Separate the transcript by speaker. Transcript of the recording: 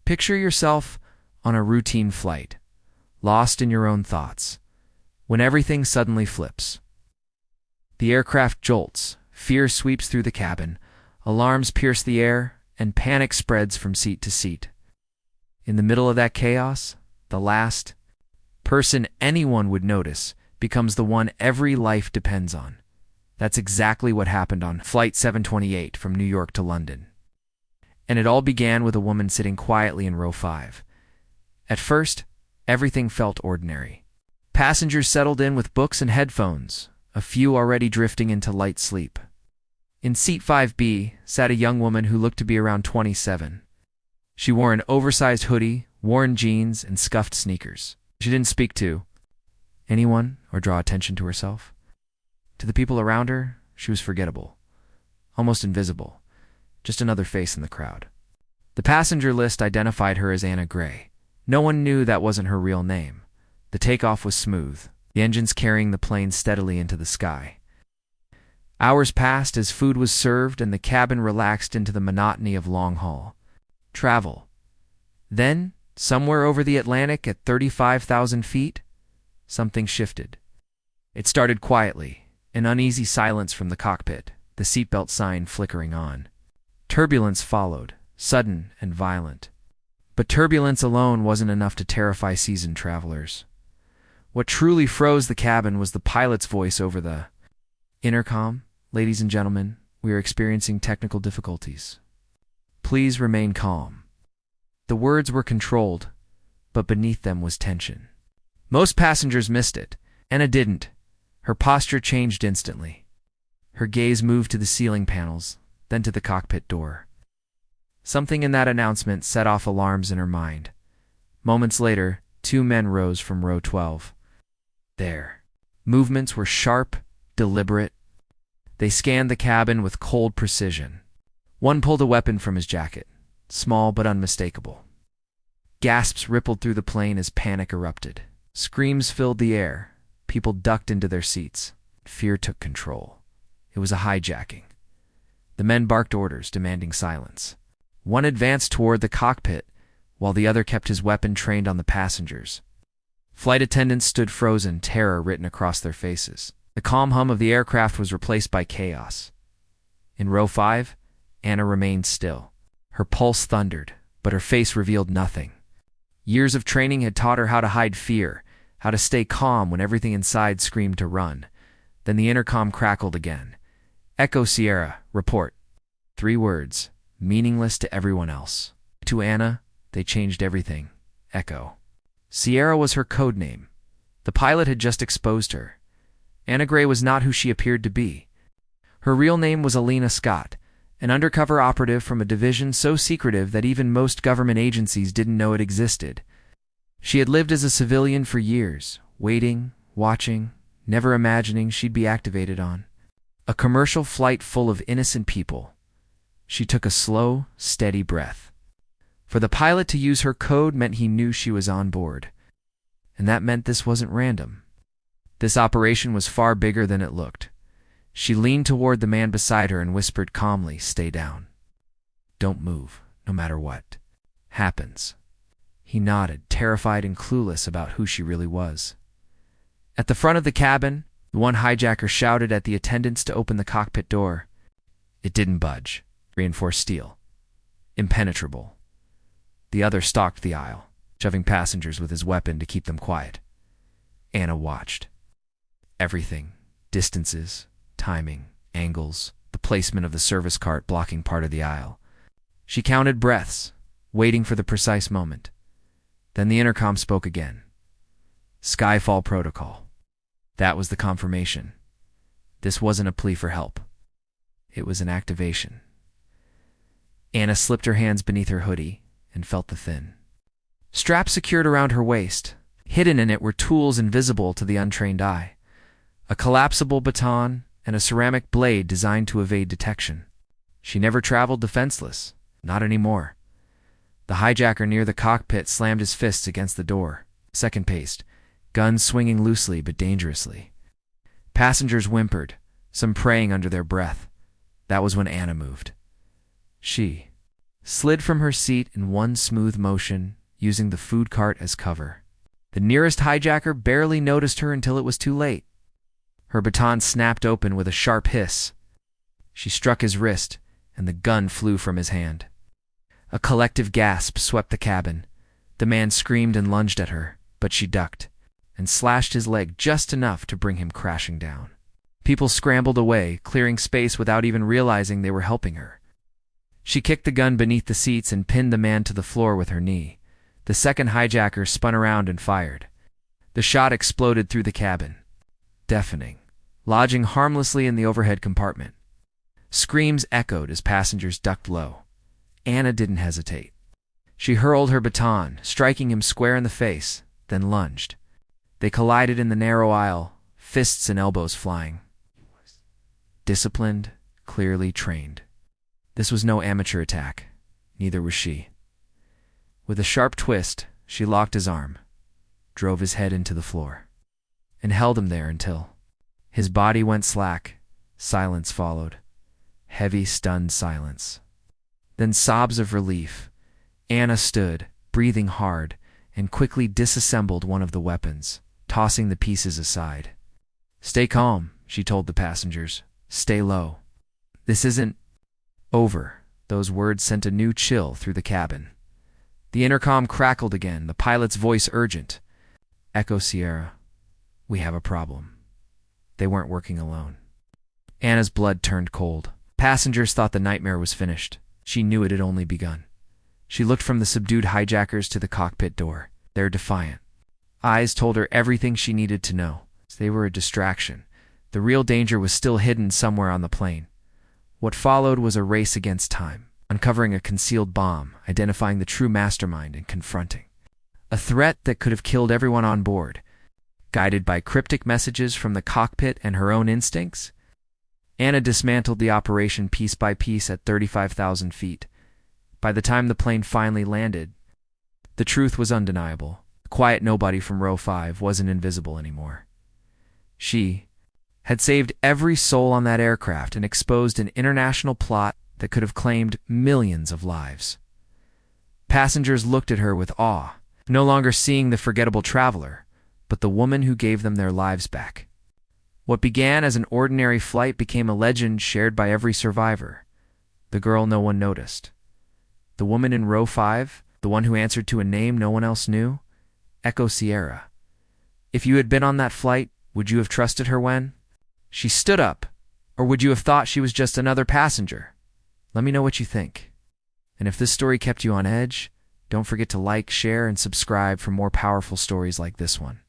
Speaker 1: Picture yourself on a routine flight, lost in your own thoughts, when everything suddenly flips. The aircraft jolts, fear sweeps through the cabin, alarms pierce the air, and panic spreads from seat to seat. In the middle of that chaos, the last person anyone would notice becomes the one every life depends on. That's exactly what happened on Flight 728 from New York to London. And it all began with a woman sitting quietly in row 5. At first, everything felt ordinary. Passengers settled in with books and headphones, a few already drifting into light sleep. In seat 5B sat a young woman who looked to be around 27. She wore an oversized hoodie, worn jeans, and scuffed sneakers. She didn't speak to anyone or draw attention to herself. To the people around her, she was forgettable, almost invisible, just another face in the crowd. The passenger list identified her as Anna Gray. No one knew that wasn't her real name. The takeoff was smooth, the engines carrying the plane steadily into the sky. Hours passed as food was served and the cabin relaxed into the monotony of long-haul travel. Then, somewhere over the Atlantic at 35,000 feet, something shifted. It started quietly, an uneasy silence from the cockpit, the seatbelt sign flickering on. Turbulence followed, sudden and violent. But turbulence alone wasn't enough to terrify seasoned travelers. What truly froze the cabin was the pilot's voice over the intercom. "Ladies and gentlemen, we are experiencing technical difficulties. Please remain calm." The words were controlled, but beneath them was tension. Most passengers missed it. Anna didn't. Her posture changed instantly. Her gaze moved to the ceiling panels, then to the cockpit door. Something in that announcement set off alarms in her mind. Moments later, 2 men rose from row 12. Their movements were sharp, deliberate. They scanned the cabin with cold precision. One pulled a weapon from his jacket, small but unmistakable. Gasps rippled through the plane as panic erupted. Screams filled the air. People ducked into their seats. Fear took control. It was a hijacking. The men barked orders, demanding silence. One advanced toward the cockpit, while the other kept his weapon trained on the passengers. Flight attendants stood frozen, terror written across their faces. The calm hum of the aircraft was replaced by chaos. In row 5, Anna remained still. Her pulse thundered, but her face revealed nothing. Years of training had taught her how to hide fear, how to stay calm when everything inside screamed to run. Then the intercom crackled again. "Echo Sierra, report." 3 words, meaningless to everyone else. To Anna, they changed everything. Echo. Sierra was her code name. The pilot had just exposed her. Anna Gray was not who she appeared to be. Her real name was Alina Scott, an undercover operative from a division so secretive that even most government agencies didn't know it existed. She had lived as a civilian for years, waiting, watching, never imagining she'd be activated on a commercial flight full of innocent people. She took a slow, steady breath. For the pilot to use her code meant he knew she was on board. And that meant this wasn't random. This operation was far bigger than it looked. She leaned toward the man beside her and whispered calmly, "Stay down. Don't move, no matter what happens." He nodded, terrified and clueless about who she really was. At the front of the cabin, the one hijacker shouted at the attendants to open the cockpit door. It didn't budge. Reinforced steel. Impenetrable. The other stalked the aisle, shoving passengers with his weapon to keep them quiet. Anna watched. Everything. Distances, timing, angles, the placement of the service cart blocking part of the aisle. She counted breaths, waiting for the precise moment. Then the intercom spoke again. Skyfall protocol. That was the confirmation. This wasn't a plea for help. It was an activation. Anna slipped her hands beneath her hoodie and felt the thin strap secured around her waist. Hidden in it were tools invisible to the untrained eye. A collapsible baton and a ceramic blade designed to evade detection. She never traveled defenseless. Not anymore. The hijacker near the cockpit slammed his fists against the door. Second paced, guns swinging loosely but dangerously. Passengers whimpered, some praying under their breath. That was when Anna moved. She slid from her seat in one smooth motion, using the food cart as cover. The nearest hijacker barely noticed her until it was too late. Her baton snapped open with a sharp hiss. She struck his wrist, and the gun flew from his hand. A collective gasp swept the cabin. The man screamed and lunged at her, but she ducked, and slashed his leg just enough to bring him crashing down. People scrambled away, clearing space without even realizing they were helping her. She kicked the gun beneath the seats and pinned the man to the floor with her knee. The second hijacker spun around and fired. The shot exploded through the cabin, deafening, lodging harmlessly in the overhead compartment. Screams echoed as passengers ducked low. Anna didn't hesitate. She hurled her baton, striking him square in the face, then lunged. They collided in the narrow aisle, fists and elbows flying. Disciplined, clearly trained. This was no amateur attack. Neither was she. With a sharp twist, she locked his arm, drove his head into the floor, and held him there until his body went slack. Silence followed. Heavy, stunned silence. Then sobs of relief. Anna stood, breathing hard, and quickly disassembled one of the weapons, tossing the pieces aside. "Stay calm," she told the passengers. "Stay low. This isn't over." Those words sent a new chill through the cabin. The intercom crackled again, the pilot's voice urgent. "Echo Sierra, we have a problem." They weren't working alone. Anna's blood turned cold. Passengers thought the nightmare was finished. She knew it had only begun. She looked from the subdued hijackers to the cockpit door. Their defiant eyes told her everything she needed to know. They were a distraction. The real danger was still hidden somewhere on the plane. What followed was a race against time, uncovering a concealed bomb, identifying the true mastermind, and confronting a threat that could have killed everyone on board. Guided by cryptic messages from the cockpit and her own instincts, Anna dismantled the operation piece by piece at 35,000 feet. By the time the plane finally landed, the truth was undeniable. The quiet nobody from row 5 wasn't invisible anymore. She had saved every soul on that aircraft and exposed an international plot that could have claimed millions of lives. Passengers looked at her with awe, no longer seeing the forgettable traveler, but the woman who gave them their lives back. What began as an ordinary flight became a legend shared by every survivor. The girl no one noticed. The woman in row 5, the one who answered to a name no one else knew, Echo Sierra. If you had been on that flight, would you have trusted her when she stood up, or would you have thought she was just another passenger? Let me know what you think. And if this story kept you on edge, don't forget to like, share, and subscribe for more powerful stories like this one.